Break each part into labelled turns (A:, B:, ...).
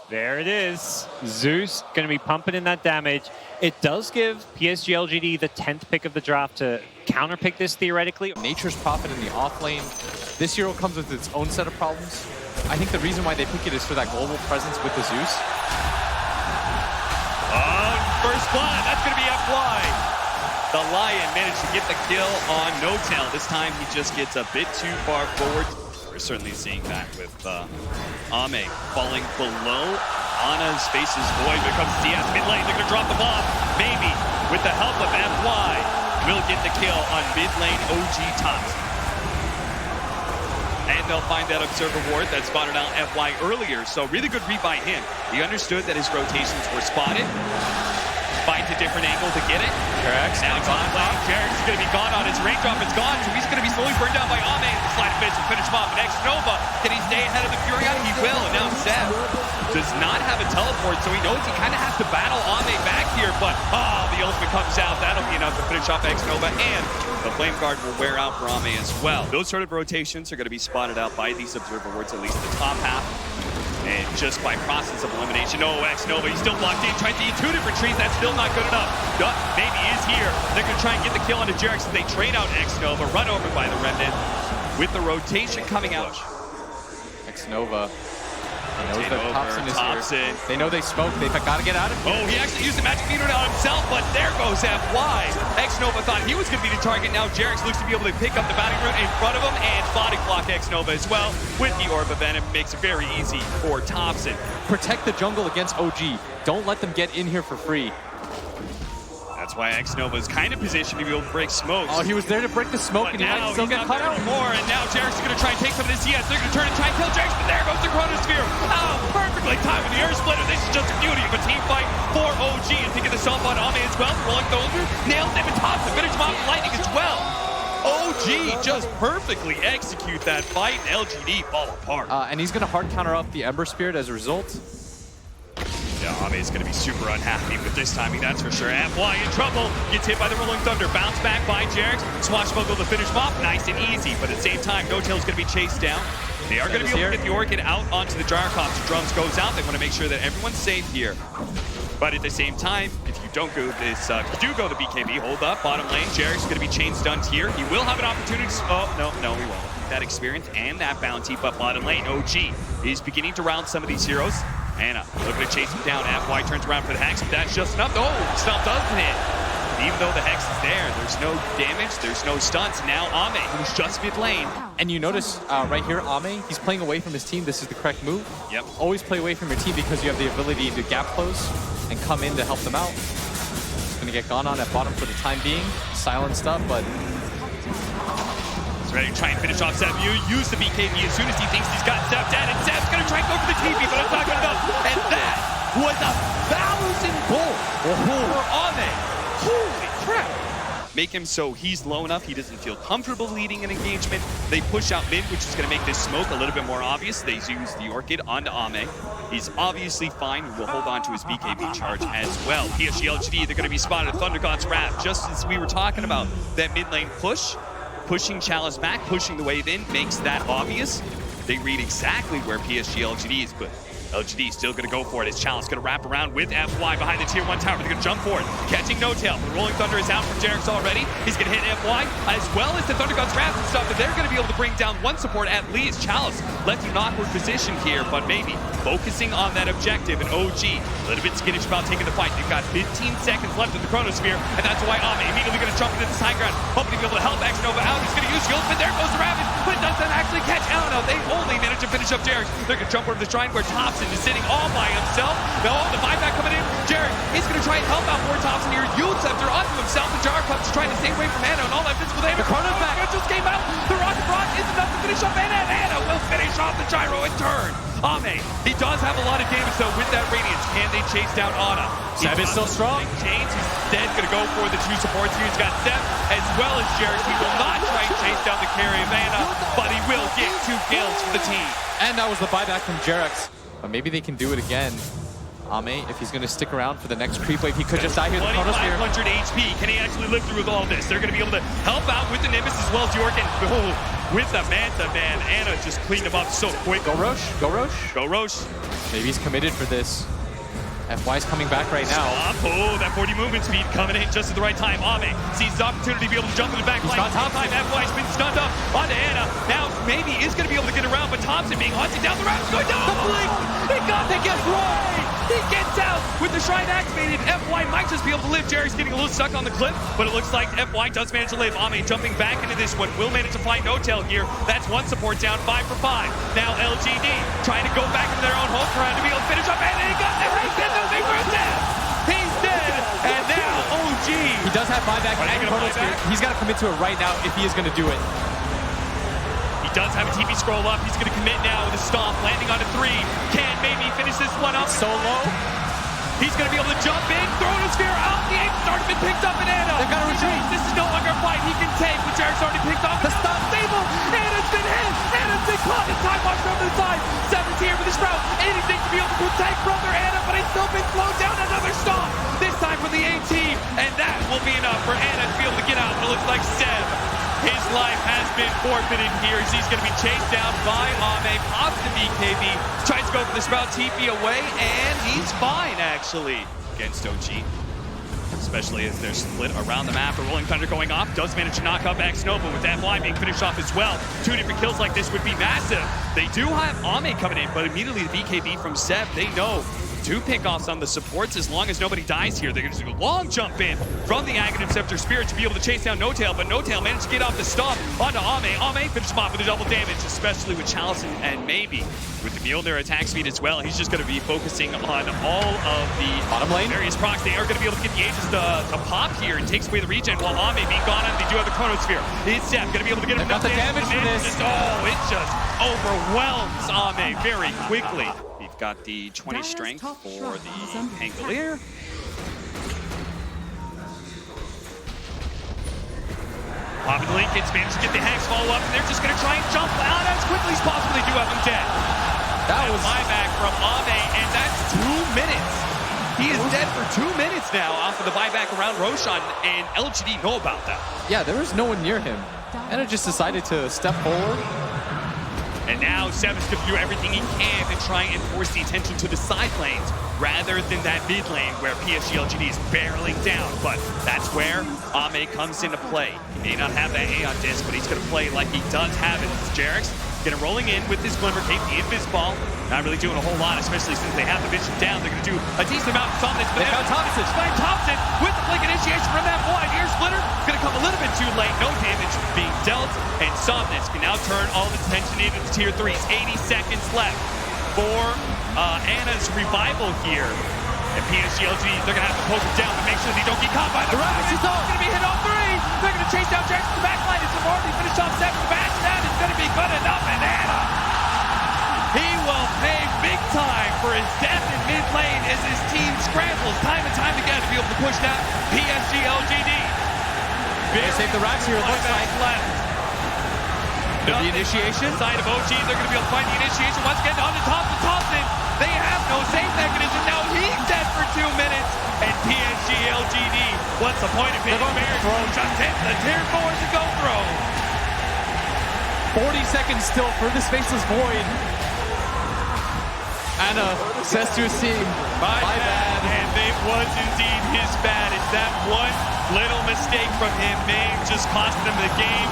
A: There it is. Zeus going to be pumping in that damage. It does give PSG.LGD the 10th pick of the draft to counterpick this theoretically.
B: Nature's Prophet in the off lane. This hero comes with its own set of problems. I think the reason why they pick it is for that global presence with the Zeus.
C: First blood, that's going to be FY. The Lion managed to get the kill on No-Tail. This time he just gets a bit too far forward. We're certainly seeing that with Ame falling below. Ana's face is void. Here comes CS mid lane. They're going to drop the bomb. Maybe with the help of FY, will get the kill on mid lane OG tops. And they'll find that Observer Ward that spotted out FY earlier. So really good read by him. He understood that his rotations were spotted. Finds a different angle to get it.
B: Jarex
C: now gone. Jarex is going to be gone on his raindrop. It's gone. So he's going to be slowly burned down by Ame. The slide of will finish him off. But X-Nova, can he stay ahead of the Furion? He will. And now Seb does not have a teleport, so he knows he kind of has to battle Ame back here. But the ultimate comes out. That'll be enough to finish off X-Nova. And the Flame Guard will wear out for Ame as well. Those sort of rotations are going to be spotted out by these Observer Wards, at least the top half. And just by process of elimination, X-Nova, he's still blocked in, trying to eat two different trees. That's still not good enough. Maybe is here. They're going to try and get the kill onto Jarex as they trade out X-Nova, run over by the Remnant. With the rotation coming out.
B: X-Nova. He knows that Thompson is here. They know they smoke. They've got to get out of here.
C: He actually used the magic meter on himself, but there goes FY. X-Nova thought he was going to be the target. Now Jarex looks to be able to pick up the bounty rune in front of him and body block X-Nova as well. With the Orb of Venom, makes it very easy for Thompson.
B: Protect the jungle against OG. Don't let them get in here for free.
C: That's why X-Nova is kind of positioned to be able to break smokes.
B: He was there to break the smoke, and he might still get cut out
C: more. And now Jarex is going to try and take some of this CS. They're going to turn and try and kill Jarex, but there goes the Chronosphere. Perfectly timed with the Earth Splitter. This is just a beauty of a team fight for OG. And thinking the self on Ame as well. Rolling Thunder, nails him and tops to finish him off with lightning as well. OG just perfectly execute that fight, and LGD fall apart.
B: And he's going to hard counter up the Ember Spirit as a result.
C: Yeah, Ame is going to be super unhappy with this timing, that's for sure. FY in trouble, gets hit by the Rolling Thunder, bounce back by Jarex, Swashbuckle to finish him off, nice and easy, but at the same time, No-Tail's going to be chased down. They are going to be able to get the Orchid out onto the Gyrocopter. Drums goes out, they want to make sure that everyone's safe here. But at the same time, if you don't go this, if you do go the BKB, hold up, bottom lane, Jarex is going to be chain stunned here. He will have an opportunity to, no, he won't. That experience and that bounty, but bottom lane, OG is beginning to round some of these heroes. Anna looking to chase him down. FY turns around for the Hex, but that's just enough. Stun doesn't hit. Even though the Hex is there, there's no damage, there's no stunts. Now Ame, who's just mid lane.
B: And you notice right here, Ame, he's playing away from his team. This is the correct move.
C: Yep.
B: Always play away from your team because you have the ability to gap close and come in to help them out. He's going to get gone on at bottom for the time being. Silent stuff, but
C: ready to try and finish off Seb. You use the BKB as soon as he thinks he's got Seb dead, and Seb's going to try and go for the TP, but it's not good enough. And that was 1,000 gold for Ame. Holy crap. Make him so he's low enough, he doesn't feel comfortable leading an engagement. They push out mid, which is going to make this smoke a little bit more obvious. They use the Orchid onto Ame. He's obviously fine. He will hold on to his BKB charge as well. PSG.LGD, they're going to be spotted at Thunder God's Wrath, just as we were talking about that mid lane push. Pushing Chalice back, pushing the wave in, makes that obvious. They read exactly where PSG.LGD is, but LGD still going to go for it as Chalice going to wrap around with FY behind the tier 1 tower. They're going to jump for it, catching No-Tail. The Rolling Thunder is out from Jarex already. He's going to hit FY, as well as the Thunder God's Wrath and stuff, but they're going to be able to bring down one support at least. Chalice left in an awkward position here, but maybe focusing on that objective. And OG, a little bit skittish about taking the fight. They've got 15 seconds left in the Chronosphere, and that's why Ame immediately going to jump into this high ground, hoping to be able to help X-Nova out. He's going to use the ultimate. There goes the Ravage, but it doesn't actually catch Elno. They only manage to finish up Jarex. They're going to jump over the shrine where Thompson is sitting all by himself. No, the buyback coming in. Jarex is going to try and help out more Thompson here. Yield Scepter onto himself. The Gyrocopter trying to stay away from Anna and all that physical damage. The Chrono's back. It just came out. The Rocket Rod is enough to finish off Anna, and Anna will finish off the Gyro in turn. Ame, he does have a lot of damage though with that Radiance. Can they chase down Anna?
B: Seb is still strong.
C: Chains, he's instead going to go for the two supports here. He's got Seb as well as Jarex. He will not try and chase down the carry of Anna, but he will get 2 kills for the team.
B: And that was the buyback from Jarex. But maybe they can do it again. Ame, if he's going to stick around for the next creep wave, he could just die here.
C: 2,500 HP. Can he actually live through with all this? They're going to be able to help out with the Nimbus as well as Yorkin. Oh, with the man-to-man. Anna just cleaned him up so quick.
B: Go Roche, go Roche.
C: Go Roche.
B: Maybe he's committed for this. FY's coming back right now.
C: Stop. Oh, that 40 movement speed coming in just at the right time. Ame sees the opportunity to be able to jump in the back line. Time FY's been stunned up onto Anna. Now maybe is going to be able to get around, but Thompson being hunted down the route. Going down the blink. He got the get right. He gets out with the shrine activated. FY might just be able to live. Jerry's getting a little stuck on the cliff, but it looks like FY does manage to live. Ame jumping back into this one. Will manage to find No-Tail here. That's one support down, 5 for 5. Now LGD trying to go back into their own home ground to be able to finish up, and he got the he's dead. He's dead, and now OG.
B: He does have buyback and Chrono Spear. He's got to commit to it right now if he is going to do it.
C: He does have a TV scroll up. He's going to commit now with a stomp, landing on a 3. Can maybe finish this one up.
B: Solo.
C: He's going to be able to jump in, throw a spear out. The aim's already been picked up in Anna.
B: They've got to retreat.
C: This is no longer a fight he can take, but Jarek's already picked off. The stop stable. Anna's been hit. Anna's been caught. The time watched over the side. Seven's here with his route. Anything to be able to protect brother Anna, but he's still been slowed down. Another stop. This time for the AT, and that will be enough for Anna to be able to get out. It looks like Seb. His life has been forfeited here as he's going to be chased down by Ame. Pops the BKB, tries to go for the sprout, TP away, and he's fine, actually, against OG. Especially as they're split around the map. A Rolling Thunder going off, does manage to knock up X-Nova with that fly being finished off as well. 2 different kills like this would be massive. They do have Ame coming in, but immediately the BKB from Seb, they know 2 pickoffs on the supports. As long as nobody dies here, they're going to do a long jump in from the Aghanim Scepter Spirit to be able to chase down No-Tail, but No-Tail managed to get off the stomp onto Ame. Ame finishes him off with a double damage, especially with Chalice and maybe with the Mjolnir attack speed as well. He's just going to be focusing on all of the
B: bottom lane
C: various procs. They are going to be able to get the Aegis to pop here and takes away the regen while Ame being gone on. They do have the Chronosphere. Is Seth going to be able to get him enough
B: damage for this?
C: Oh, it just overwhelms Ame very quickly. We've got the 20 strength for the Pangolier. Popping the Lincolns managed to get the Hex follow up, and they're just going to try and jump out as quickly as possible. They do have him dead. That was buyback from Ame, and that's 2 minutes. He is dead for 2 minutes now off of the buyback around Roshan, and LGD know about that.
B: Yeah, there was no one near him. Anna just decided to step forward.
C: And now Seb's to do everything he can to try and force the attention to the side lanes rather than that mid lane where PSG.LGD is barreling down. But that's where Ame comes into play. He may not have that Aeon disc, but he's going to play like he does have it. Jarek's going to rolling in with his Glimmer Cape, the Invis Ball. Not really doing a whole lot, especially since they have the vision down. They're going to do a decent amount of something.
B: They found Thompson.
C: Thompson with the blink initiation from that wide. Ear Splitter going to come a little bit too late. No damage being dealt. And Somnus can now turn all his attention into the tier 3s. 80 seconds left for Anna's revival here. And PSG.LGD, they're going to have to poke him down to make sure they don't get caught by the Ravage. He's going to be hit on 3. They're going to chase down Jackson to the back line. It's already finished off 7 back. That is going to be good enough. And Anna, he will pay big time for his death in mid lane as his team scrambles time and time again to be able to push down PSG.LGD.
B: They save the racks here, it looks like.
C: Left.
B: The initiation.
C: Side of OG, they're going to be able to find the initiation once again on the top of Thompson. They have no save mechanism. Now he's dead for 2 minutes. And PSG.LGD, what's the point of being fair? Just hit the tier 4s and go throw.
B: 40 seconds still for the Spaceless Void. Anna says to his team,
C: my bad. And it was indeed his bad. It's that one little mistake from him may just cost them the game.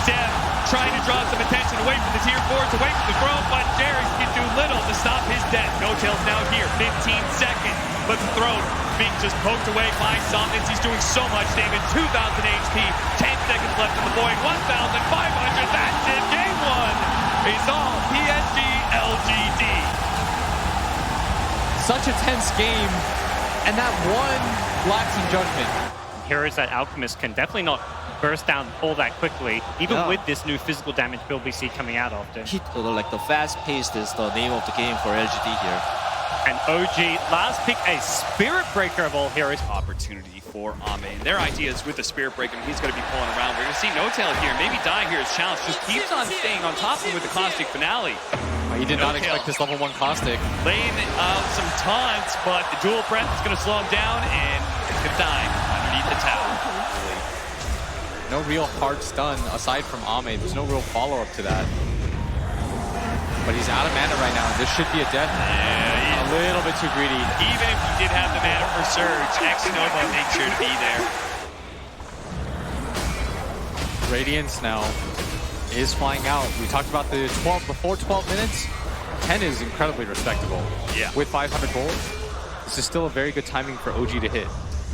C: Seth trying to draw some attention away from the tier 4s, away from the throne, but Jerry can do little to stop his death. No-Tail's now here, 15 seconds, but the throne being just poked away by Somnus. He's doing so much damage, 2,000 HP, 10 seconds left in the void, 1,500, that's it, game 1 is all PSG.LGD.
B: Such a tense game, and that one lapse in judgment.
A: Heroes that Alchemist can definitely not burst down all that quickly, even with this new physical damage build we see coming out often.
D: Like the fast pace is the name of the game for LGD here.
A: And OG, last pick, a Spirit Breaker of all heroes.
C: Opportunity for Ame. And their idea is with the Spirit Breaker, he's going to be pulling around. We're going to see No-Tail here, maybe die here as Challenge. Just keeps on staying on top of him with the Caustic Finale.
B: He did not expect this level 1 Caustic.
C: Laying out some taunts, but the dual breath is going to slow him down, and it's going to die underneath the tower.
B: No real hard stun aside from Ame. There's no real follow-up to that. But he's out of mana right now. This should be a death.
C: Yeah,
B: a little bit too greedy.
C: Even if he did have the mana for Surge, X-Nova makes sure to be there.
B: Radiance now is flying out. We talked about the 12 before 12 minutes. 10 is incredibly respectable.
C: Yeah.
B: With 500 gold, this is still a very good timing for OG to hit.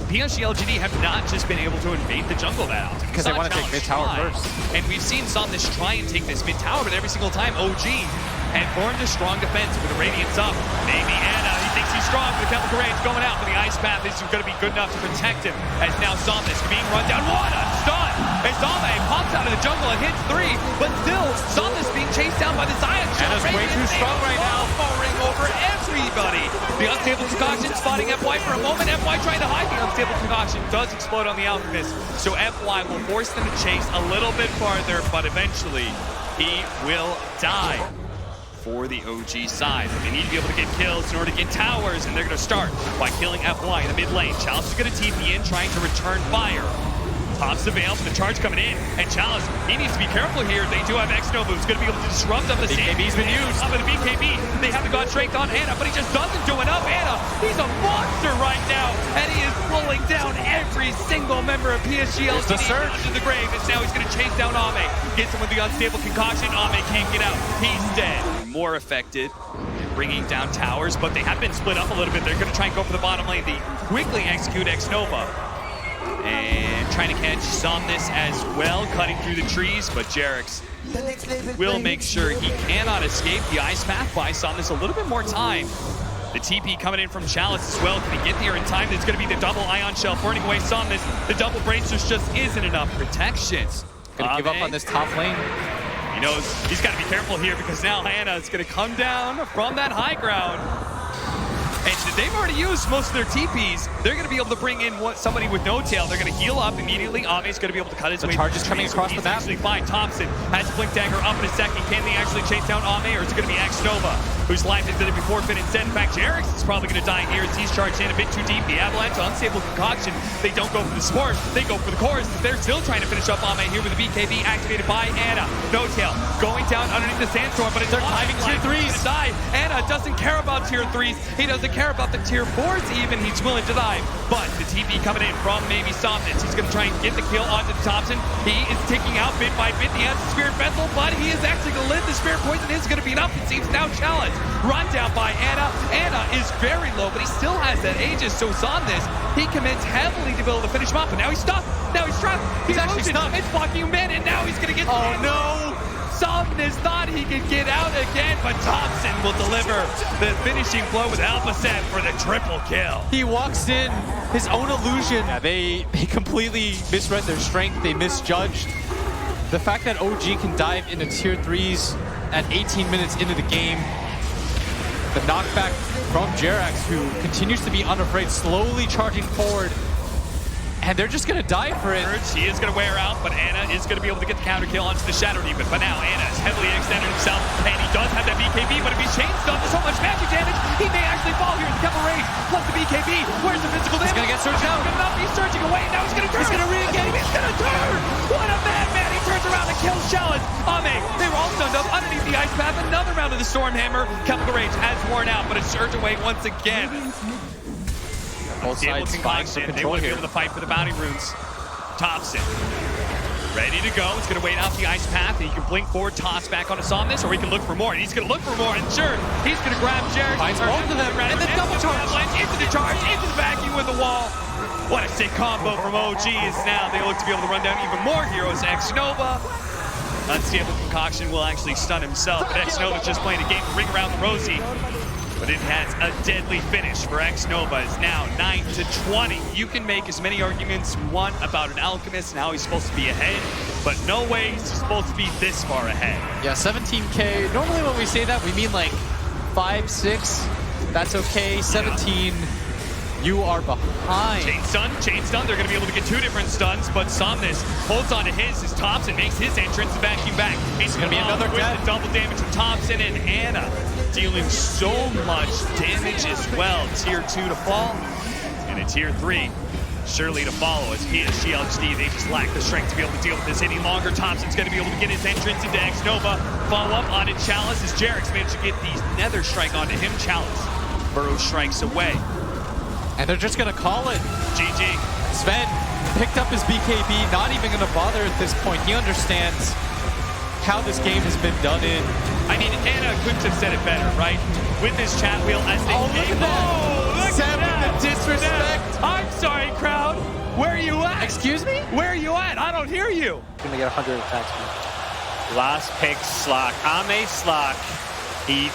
C: PSG.LGD have not just been able to invade the jungle that often.
B: Because they want to take mid tower first.
C: And we've seen Somnus try and take this mid tower, but every single time OG had formed a strong defense with the Radiance up. Maybe Anna, he thinks he's strong with the Chemical Rage going out, but the Ice Path is going to be good enough to protect him. As now Somnus being run down. What a stun! As Ame pops out of the jungle and hits 3, but still Somnus being chased down by the Zion.
B: Anna's way too strong right now.
C: Powering over everybody. The Unstable Concoction spotting FY for a moment. FY trying to hide. The Unstable Concoction does explode on the Alchemist, so FY will force them to chase a little bit farther, but eventually he will die for the OG side. But they need to be able to get kills in order to get towers, and they're going to start by killing FY in the mid lane. Chalice is going to TP in, trying to return fire. Pops the Veil, the charge coming in, and Chalice, he needs to be careful here. They do have X-Nova who's going to be able to disrupt up the sand. BKB's been used. Up at the BKB, they haven't got strength on Anna, but he just doesn't do enough. Anna, he's a monster right now, and he is pulling down every single member of PSG.LGD into the grave, and now he's going to chase down Ame. Gets him with the Unstable Concoction. Ame can't get out. He's dead. More affected, bringing down towers, but they have been split up a little bit. They're going to try and go for the bottom lane. They quickly execute X-Nova. And trying to catch Somnus as well, cutting through the trees, but Jerix will make sure he cannot escape. The Ice Path buys Somnus a little bit more time. The TP coming in from Chalice as well. Can he get there in time? There's going to be the double Ion Shell burning away Somnus. The double Bracers just isn't enough protection.
B: Gonna give up on this top lane.
C: He knows he's got to be careful here because now Hannah is going to come down from that high ground. And they've already used most of their TPs. They're going to be able to bring in somebody with no tail. They're going to heal up immediately. Ame's going to be able to cut his way.
B: The charge is coming across the map.
C: Actually fine. Thompson has Blink Dagger up in a second. Can they actually chase down Ame, or is it going to be X-Nova, whose life is going to be forfeited instead? In fact, Jerix is probably going to die here as he's charged in a bit too deep. The Avalanche, Unstable Concoction, they don't go for the sport. They go for the chorus. They're still trying to finish up Ame here with the BKB activated by Anna. No tail going down underneath the sandstorm, but it's their timing tier 3s to die. Anna doesn't care about tier 3s. He doesn't care about the tier 4s even. He's willing to die. But the TP coming in from maybe Somnus. He's going to try and get the kill onto Thompson. He is ticking out bit by bit. He has the Spirit Vessel, but he is actually going to live. The Spirit Poison is going to be enough. It seems now challenge. Run down by Anna. Anna is very low, but he still has that Aegis. So Somnus, he commits heavily to be able to finish him off. But now he's stuck. Now he's trapped. He's actually stuck. It's blocking him in, and now he's going to get. Oh no! Somnus thought he could get out again, but Thompson will deliver the finishing blow with Alpha Set for the triple kill.
B: He walks in, his own illusion. Yeah, they completely misread their strength. They misjudged. The fact that OG can dive into tier 3s at 18 minutes into the game. The knockback from Jerax, who continues to be unafraid, slowly charging forward. And they're just going to die for it.
C: He is going to wear out, but Anna is going to be able to get the counter kill onto the Shadow Demon. But now Anna is heavily extended himself, and he does have that BKB, but if he's chain stunned to so much magic damage, he may actually fall here. The Chemical Rage plus the BKB. Where's the physical damage?
B: He's going to get surged out.
C: Good enough. He's surging away, and now he's going to turn. He's going to re-engage. He's going to turn. What a madman. He turns around and kills Chalice. Ame, they were all stunned up underneath the Ice Path. Another round of the Stormhammer. Chemical Rage has worn out, but it's surged away once again.
B: Both sides fighting for
C: They
B: control
C: want to be
B: here.
C: able to fight for the bounty runes. Thompson, ready to go. He's going to wait out the Ice Path, and he can blink forward, toss back onto Somnus, or he can look for more. And he's going to look for more, and sure, he's going to grab Jared.
B: Finds both of them,
C: and then double charge. Into the charge, into the vacuum with the wall. What a sick combo from OG is now. They look to be able to run down even more heroes. X-Nova. Unstable Concoction will actually stun himself, but X-Nova's just playing a game to ring around the rosy. But it has a deadly finish for X-Nova. It's now 9-20. You can make as many arguments you want about an Alchemist and how he's supposed to be ahead, but no way he's supposed to be this far ahead.
B: Yeah, 17K. Normally when we say that, we mean like 5, 6. That's okay. 17, you are behind.
C: Chain stun. They're going to be able to get 2 different stuns, but Somnus holds on to his as Thompson makes his entrance and vacuum back. He's going to be another with the double damage from Thompson, and Anna dealing so much damage as well. Tier 2 to fall, and a tier 3 surely to follow as PSG.LGD, they just lack the strength to be able to deal with this any longer. Thompson's going to be able to get his entrance into X-Nova. Follow up on it, Chalice, as Jarek's managed to get the Nether Strike onto him. Chalice, Burrow strikes away.
B: And they're just going to call it.
C: GG.
B: Sven picked up his BKB, not even going to bother at this point. He understands how this game has been done in.
C: I mean, Anna couldn't have said it better, right? With this chat wheel as they
B: look at that.
C: Oh, look
B: Sam
C: at that.
B: with the disrespect.
C: I'm sorry, crowd. Where are you at?
B: Excuse me?
C: Where are you at? I don't hear you.
E: Gonna get 100 attacks.
A: Last pick, Slack. Ame Slack. He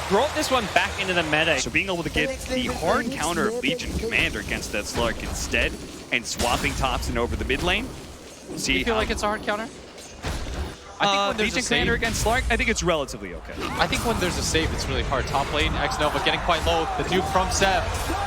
A: brought this one back into the meta.
C: So being able to get the hard counter of Legion Commander against that Slark instead and swapping Thompson over the mid lane.
B: Do you feel like it's a hard counter? I think when there's
C: Legion
B: a
C: Commander
B: save,
C: against Slark, I think it's relatively okay.
B: I think when there's a save, it's really hard. Top lane, X-Nova getting quite low. The dupe from Seb.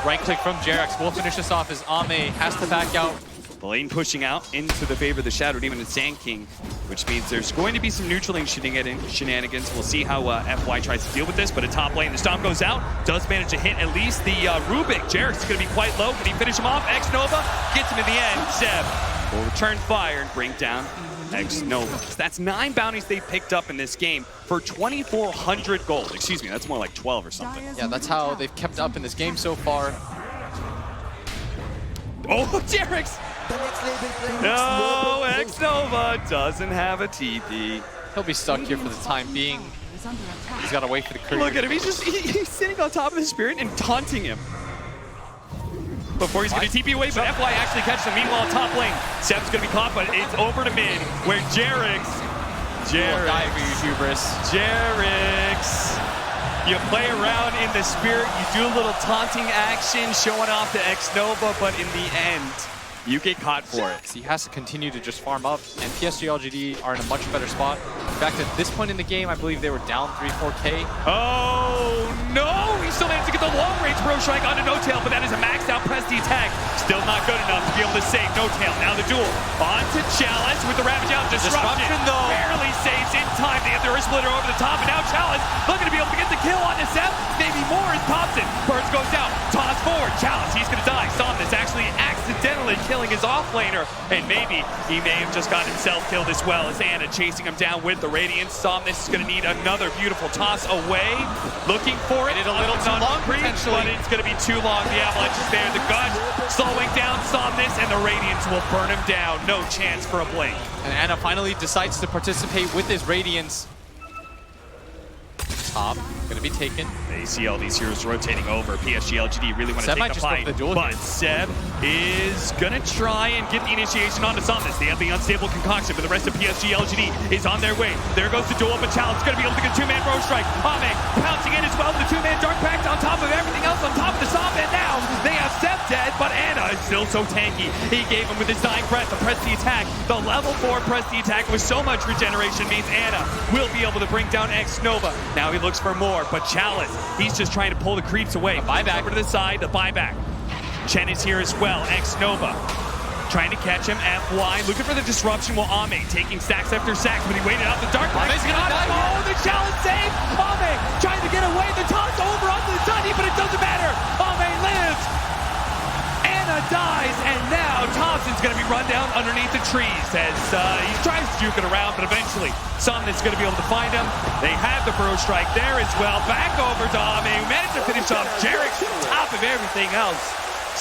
B: Right click from Jarex. We'll finish this off as Ame has to back out.
C: The lane pushing out into the favor of the Shadow Demon and Sand King, which means there's going to be some neutral lane shenanigans. We'll see how FY tries to deal with this, but a top lane, the Stomp goes out, does manage to hit at least the Rubik. Jarex is going to be quite low. Can he finish him off? X-Nova gets him in the end. Seb will return fire and bring down X-Nova. That's 9 bounties they picked up in this game for 2,400 gold. Excuse me, that's more like 12 or something.
B: Yeah, that's how they've kept up in this game so far.
C: Oh, Jarex! No, X-Nova doesn't have a TP.
B: He'll be stuck here for the time being. He's got to wait for the crew.
C: Look at him, he's sitting on top of the Spirit and taunting him. Before he's going to TP away, but FY actually catches him. Meanwhile, top lane, Seb's going to be caught, but it's over to mid, where Jarex, you play around in the Spirit, you do a little taunting action, showing off to X-Nova, but in the end, you get caught for it.
B: He has to continue to just farm up, and PSG.LGD are in a much better spot. In fact, at this point in the game, I believe they were down 3-4K.
C: Oh no! He still managed to get the long-range Bro Strike onto No-Tail, but that is a maxed out Presti attack. Still not good enough to be able to save No-Tail. Now the duel onto Chalice with the Ravage out. Disruption though. Barely saves in time. They have the Earth Splitter over the top, and now Chalice looking to be able to get the kill on Seb. Maybe more as Thompson. Burns goes out. Toss forward. Chalice, he's going to die. Somnus actually accidentally killing his offlaner, and maybe he may have just got himself killed as well as Anna chasing him down with the Radiance. Somnus is going to need another beautiful toss away. Looking for it.
B: A little too long, potentially.
C: But it's going to be too long. The Avalanche is there. The gun slowing down Somnus, and the Radiance will burn him down. No chance for a blink.
B: And Anna finally decides to participate with his Radiance. Top, going to be taken.
C: They see all these heroes rotating over. PSG.LGD really want to take the fight, but Seb is going to try and get the initiation onto Somnus. They have the unstable concoction, but the rest of PSG.LGD is on their way. There goes the duel, but Chalice is going to be able to get a 2-man Bro Strike. Ame pouncing in as well with the 2-man Dark Pact on top of everything else on top of the Somp, and now they have Seb dead, but Anna is still so tanky. He gave him with his dying breath the press the attack. The level 4 press the attack with so much regeneration means Anna will be able to bring down X-Nova. Now he looks for more, but Chalice, he's just trying to pull the creeps away. Buyback over to the side, the buyback. Chen is here as well. X-Nova trying to catch him. FY looking for the disruption while Ame taking stacks after stacks, but he waited out the dark.
B: Ame's gonna die.
C: Oh, the Chalice save! Ame trying to get away. The toss over onto the Sunny, but it doesn't matter. Ame lives. Anna dies, and now Thompson's going to be run down underneath the trees as he tries to juke it around, but eventually Somnus is going to be able to find him. They have the Bro Strike there as well. Back over to Ame, who managed to finish off Jarex on top of everything else.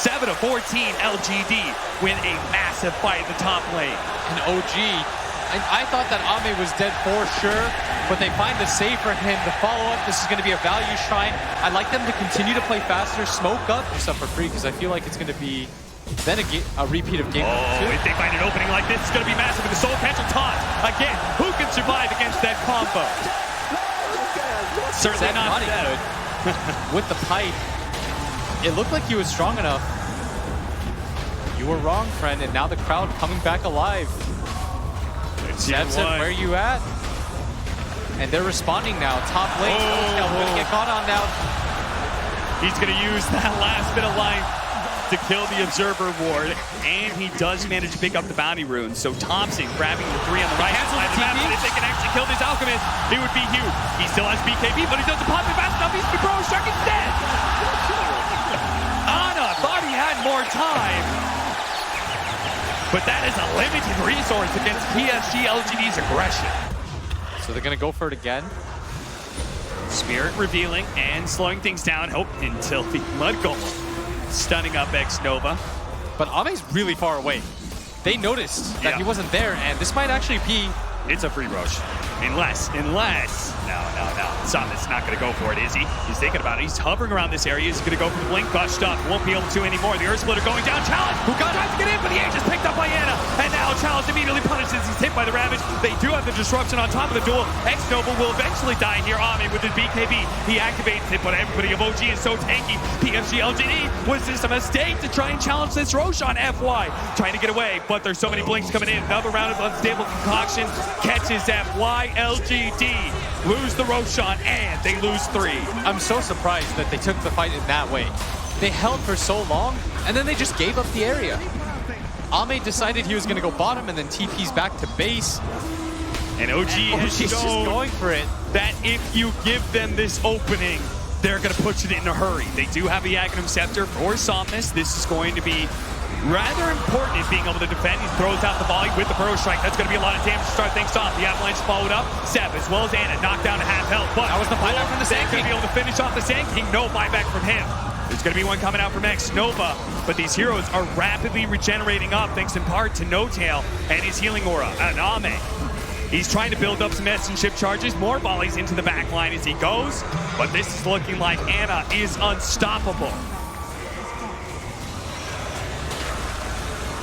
C: 7-14, LGD win a massive fight at the top lane.
B: And OG, I thought that Ame was dead for sure, but they find the save for him. The follow-up, this is going to be a value shrine. I'd like them to continue to play faster, smoke up, do stuff for free, because I feel like it's going to be then a repeat of game 2.
C: If they find an opening like this, it's going to be massive with the Soul Catcher taunt. Again, who can survive against that combo? Certainly not good.
B: With the pipe, it looked like he was strong enough. You were wrong, friend, and now the crowd coming back alive. Seb said, where are you at? And they're responding now. Top lane, going to get caught on now.
C: He's going to use that last bit of life to kill the Observer Ward, and he does manage to pick up the bounty runes. So Thompson grabbing the 3 on the right side of the map, and if they can actually kill this Alchemist, it would be huge. He still has BKB, but he doesn't pop it fast enough. He's the Bro Strike instead. Anna thought he had more time. but that is a limited resource against PSG.LGD's aggression.
B: So they're going to go for it again.
C: Spirit revealing and slowing things down. Hope until the Mud Golem stunning up X-Nova.
B: But Ame's really far away. They noticed that he wasn't there, and this might actually be...
C: It's a free rush. Unless. No. Something's not going to go for it, is he? He's thinking about it. He's hovering around this area. He's going to go for the blink. Gushed up. Won't be able to anymore. The Earth Splitter going down. Challenge, who got tries to get in, but the Age is picked up by Anna. And now Challenge immediately punishes. He's hit by the Ravage. They do have the disruption on top of the duel. X-Nova will eventually die here. Ame with his BKB. He activates it, but everybody of OG is so tanky. PSG.LGD, was this a mistake to try and challenge this Roshan FY? Trying to get away, but there's so many blinks coming in. Another round of unstable concoction catches FY. LGD lose the Roshan, and they lose 3.
B: I'm so surprised that they took the fight in that way. They held for so long, and then they just gave up the area. Ame decided he was going to go bottom, and then TP's back to base.
C: And OG is
B: just going for it.
C: That if you give them this opening, they're going to push it in a hurry. They do have the Agnum Scepter for Somnus. This is going to be rather important in being able to defend. He throws out the volley with the Burrow Strike. That's going to be a lot of damage to start things off. The Avalanche followed up. Seb, as well as Anna, knocked down to half health. But
B: that was the buyback from the Sand King.
C: Going to be able to finish off the Sand King. No buyback from him. There's going to be one coming out from X-Nova, but these heroes are rapidly regenerating up thanks in part to No Tail and his healing aura. And Ame, he's trying to build up some essence ship charges, more volleys into the back line as he goes, but this is looking like Anna is unstoppable.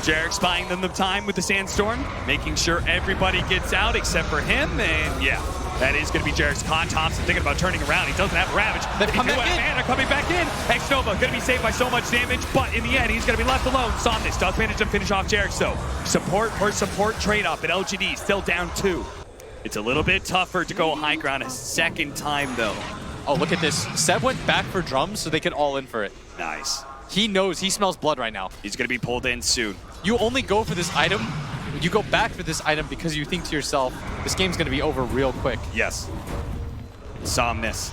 C: Jarek's buying them the time with the Sandstorm, making sure everybody gets out except for him, and yeah, that is going to be Jarek's con. Thompson thinking about turning around. He doesn't have a Ravage.
B: They've come back in.
C: Anna coming back in. X-Nova going to be saved by so much damage, but in the end, he's going to be left alone. Somnus does manage to finish off Jarek, so support for support trade-up, and LGD still down 2. It's a little bit tougher to go high ground a second time, though.
B: Oh, look at this. Seb went back for drums so they could all in for it.
C: Nice.
B: He knows. He smells blood right now.
C: He's going to be pulled in soon.
B: You only go for this item. You go back for this item because you think to yourself, this game's going to be over real quick.
C: Yes. Somnus.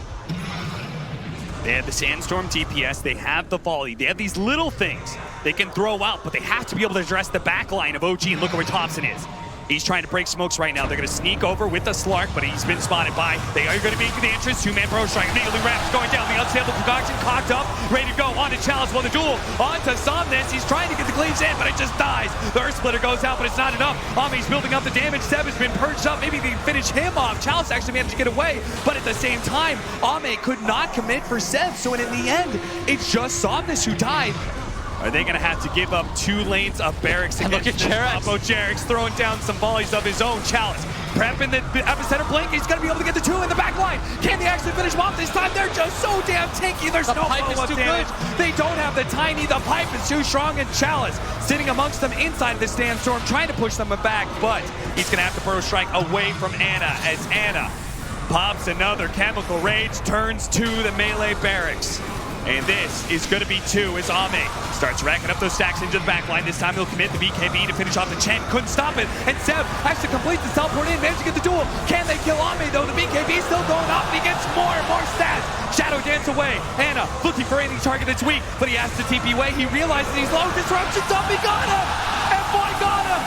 C: They have the Sandstorm DPS. They have the volley. They have these little things they can throw out, but they have to be able to address the back line of OG. And look at where Thompson is. He's trying to break smokes right now. They're going to sneak over with the Slark, but he's been spotted by. They are going to be the entrance. 2-man Burrow Strike. Immediately Raps going down. The unstable concoction cocked up, ready to go. On to Chalice. Well, the duel onto Somnus. He's trying to get the cleaves in, but it just dies. The Earth Splitter goes out, but it's not enough. Ame's building up the damage. Seb has been purged up. Maybe they can finish him off. Chalice actually managed to get away, but at the same time, Ame could not commit for Seb. So in the end, it's just Somnus who died. Are they going to have to give up 2 lanes of barracks against
B: look at Jarex.
C: Jarek's throwing down some volleys of his own. Chalice prepping the epicenter blink. He's going to be able to get the 2 in the back line. Can they actually finish him off this time? They're just so damn tanky. There's no follow-up damage. They don't have the tiny. The pipe is too strong, and Chalice sitting amongst them inside the Sandstorm, trying to push them back, but he's going to have to Burrow Strike away from Anna as Anna pops another Chemical Rage, turns to the melee barracks. And this is going to be 2 as Ame starts racking up those stacks into the back line. This time he'll commit the BKB to finish off the Chen. Couldn't stop it. And Seb has to complete the teleport in. Managed to get the duel. Can they kill Ame though? The BKB is still going up. And he gets more and more stats. Shadow dance away. Anna looking for any target that's weak, but he has to TP away. He realizes he's low. Disruption's up. He got him. And boy got him.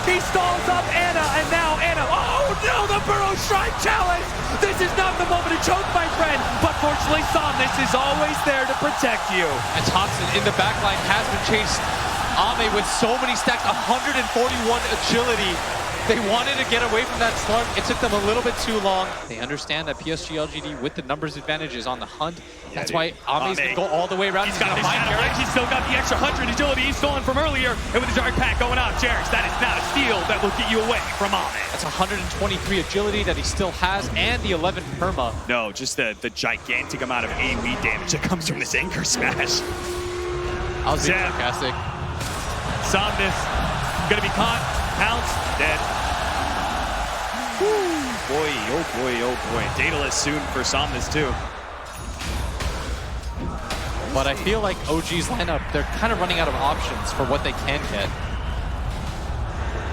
C: He stalls up Anna, and now Anna. Oh no, the Burrow Strike challenge. This is not the moment to choke, my friend. But fortunately, Somnus is always there to protect you.
B: And Thompson in the back line has been chased. Ame with so many stacks, 141 agility. They wanted to get away from that slug. It took them a little bit too long. They understand that PSG.LGD with the numbers advantage is on the hunt. That's why Ame's going to go all the way around.
C: He's got his shadow. He's still got the extra 100 agility he's stolen from earlier. And with the dark pack going out, Jarex, that is not a steal that will get you away from Ame.
B: That's 123 agility that he still has, and the 11 perma.
C: No, just the gigantic amount of AoE damage that comes from this anchor smash.
B: I was being sarcastic.
C: Somnus gonna be caught, pounced, dead. Woo. Boy, oh boy, oh boy. Daedalus soon for Somnus too.
B: But I feel like OG's lineup, they're kind of running out of options for what they can get.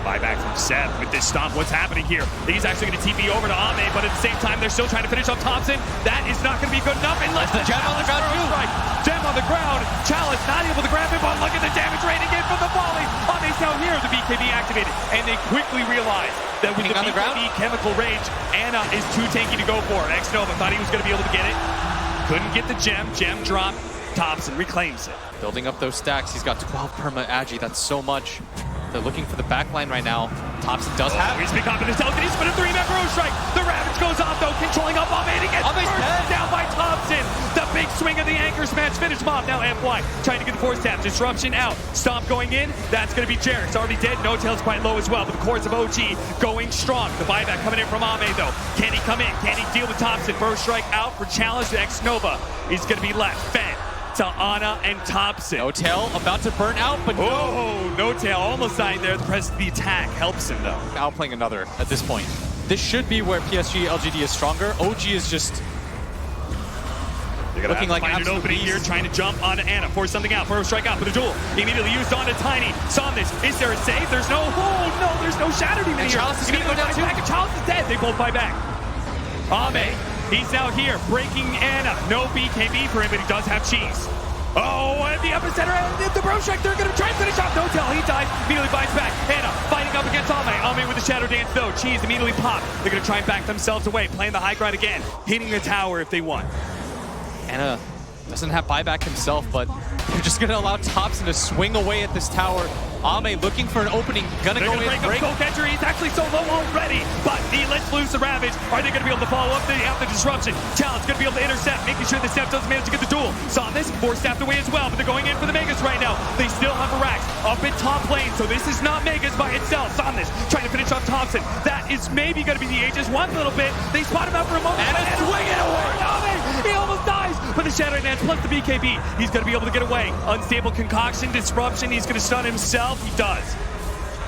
C: Buyback from Seb with this stomp. What's happening here? He's actually going to TP over to Ame, but at the same time, they're still trying to finish off Thompson. That is not going to be good enough unless the
B: gem on the ground too.
C: Right. Gem on the ground. Chalice not able to grab him, but look at the damage rating in from the volley. Ame's now here. The BKB activated, and they quickly realize that with the
B: on the ground?
C: BKB Chemical Rage, Ana is too tanky to go for. Xnova thought he was going to be able to get it. Couldn't get the gem. Gem drop. Thompson reclaims it.
B: Building up those stacks. He's got 12 perma agi. That's so much. They're looking for the backline right now. Thompson does have.
C: He's been confident. He's been a 3-man Burrow strike. The Ravage goes off though, controlling up Ame and gets burst down by Thompson. The big swing of the anchor smash. Finish him off. Now FY trying to get the force tap. Disruption out. Stomp going in. That's going to be Jarek's already dead. No Tail's quite low as well. But the cores of OG going strong. The buyback coming in from Ame though. Can he come in? Can he deal with Thompson? Burrow strike out for challenge. The Xnova is going to be left. Fed to Ana and Thompson.
B: No Tail about to burn out, but
C: no Tail almost dying there. The press of the attack helps him though.
B: Outplaying another at this point. This should be where PSG.LGD is stronger. OG is just looking like
C: an opening here, trying to jump onto Ana, force something out, Burrow strike out for the duel. Immediately used onto Tiny. Saw this. Is there a save? There's no. Oh no, there's no shattered even here.
B: Chalice is going to go down too.
C: Chalice is dead. They both buy back. Ame. He's out here breaking Ana. No BKB for him, but he does have cheese. Oh, and the epicenter, and the Burrow strike, they're going to try and finish off. No Tail, he dies, immediately bites back. Ana fighting up against Ame. Ame with the Shadow Dance though. Cheese immediately pop. They're going to try and back themselves away, playing the high ground again, hitting the tower if they want.
B: Ana doesn't have buyback himself, but they're just going to allow Thompson to swing away at this tower. Ame looking for an opening, gonna go in, break.
C: Soul Catcher, he's actually so low already, but he lets loose the Ravage. Are they gonna be able to follow up? They have the disruption. Challenge gonna be able to intercept, making sure the Steph doesn't manage to get the duel. Saw this, force staffed away as well, but they're going in for the Megas right now. They still have a Rax up in top lane, so this is not Megas by itself. Saw this, trying to finish off Thompson. That is maybe gonna be the Aegis one little bit. They spot him out for a moment.
B: And swing it away.
C: He almost dies, but the Shadow Dance plus the BKB, he's gonna be able to get away. Unstable concoction, disruption, he's gonna stun himself. He does.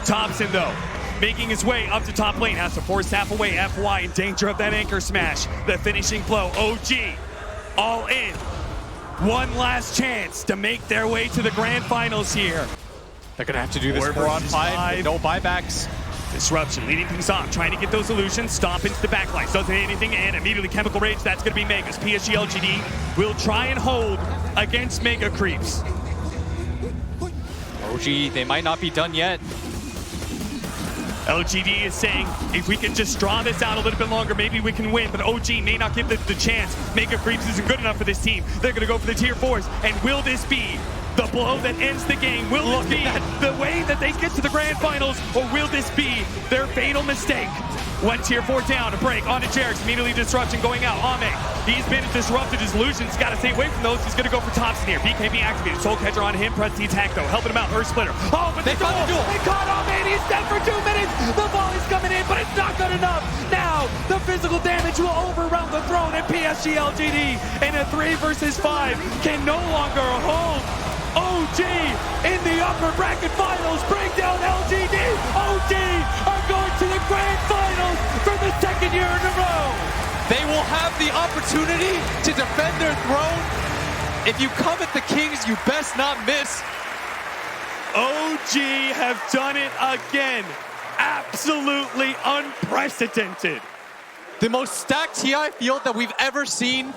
C: Thompson, though, making his way up to top lane, has to force half away. FY in danger of that anchor smash. The finishing blow. OG all in. One last chance to make their way to the grand finals here.
B: They're going to have to do this 4-on-5. No buybacks.
C: Disruption leading things off, trying to get those illusions, stomp into the backline, doesn't hit anything, and immediately Chemical Rage, that's going to be Megas. PSG.LGD will try and hold against Mega Creeps.
B: OG, they might not be done yet.
C: LGD is saying, if we can just draw this out a little bit longer, maybe we can win, but OG may not give the chance. Mega Creeps isn't good enough for this team. They're going to go for the tier 4s, and will this be the blow that ends the game? Will this be the way that they get to the grand finals, or will this be their fatal mistake? One tier 4 down, a break, onto Jarek's, immediately disruption going out. Ame, he's been disrupted, his illusions, got to stay away from those. He's going to go for Thompson here. BKB activated, Soul Catcher on him, press the attack though, helping him out, Earth Splitter. Oh, but they caught the duel. They caught Ame, he's dead for 2 minutes. The volley's coming in, but it's not good enough. Now, the physical damage will overwhelm the throne, and PSG.LGD in a 3 versus 5 can no longer hold. OG in the upper bracket finals, bring down LGD. OG are going to the grand finals for the 2nd year in a row.
B: They will have the opportunity to defend their throne. If you come at the Kings, you best not miss.
C: OG have done it again. Absolutely unprecedented.
B: The most stacked TI field that we've ever seen.